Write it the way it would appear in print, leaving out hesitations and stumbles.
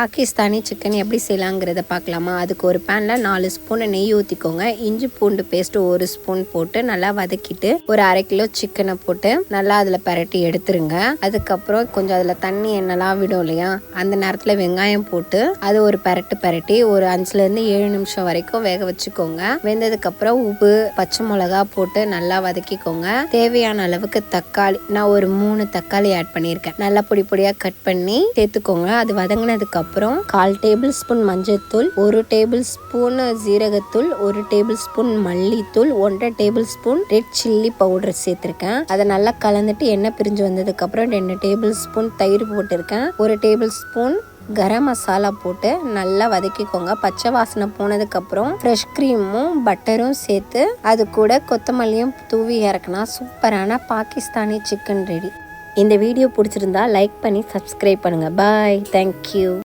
Pakistani chicken எப்படி செய்யலாங்கிறத பார்க்கலாமா. அதுக்கு ஒரு பேனில் 4 ஸ்பூன் நெய் ஊற்றிக்கோங்க. இஞ்சி பூண்டு பேஸ்ட்டு 1 ஸ்பூன் போட்டு நல்லா வதக்கிட்டு ஒரு 1/2 கிலோ சிக்கனை போட்டு நல்லா அதில் பரட்டி எடுத்துருங்க. அதுக்கப்புறம் கொஞ்சம் அதில் தண்ணி எண்ணெய்லாம் விடும் இல்லையா, அந்த நேரத்தில் வெங்காயம் போட்டு அது ஒரு பரட்டி ஒரு 5லேருந்து 7 நிமிஷம் வரைக்கும் வேக வச்சுக்கோங்க. வெந்ததுக்கப்புறம் உப்பு, பச்சை மிளகா போட்டு நல்லா வதக்கிக்கோங்க. தேவையான அளவுக்கு தக்காளி, நான் ஒரு 3 தக்காளி ஆட் பண்ணியிருக்கேன். நல்லா பொடி பொடியாக கட் பண்ணி சேர்த்துக்கோங்க. அது வதங்கினதுக்கு அப்புறம் 1/4 டேபிள் ஸ்பூன் மஞ்சள்தூள், 1 டேபிள் ஸ்பூன் ஜீரகத்தூள், 1 டேபிள் ஸ்பூன் மல்லித்தூள், 1/2 table spoon red chilli powder சேர்த்துருக்கேன். அதை நல்லா கலந்துட்டு எண்ணெய் பிரிஞ்சு வந்ததுக்கு அப்புறம் 2 டேபிள் ஸ்பூன் தயிர் போட்டிருக்கேன். 1 டேபிள் ஸ்பூன் கரம் மசாலா போட்டு நல்லா வதக்கிக்கோங்க. பச்சை வாசனை போனதுக்கப்புறம் ஃப்ரெஷ் க்ரீமும் பட்டரும் சேர்த்து அது கூட கொத்தமல்லியும் தூவி இறக்குனா சூப்பரான பாகிஸ்தானி சிக்கன் ரெடி. இந்த வீடியோ பிடிச்சிருந்தா லைக் பண்ணி சப்ஸ்கிரைப் பண்ணுங்கள். பாய், தேங்க்யூ.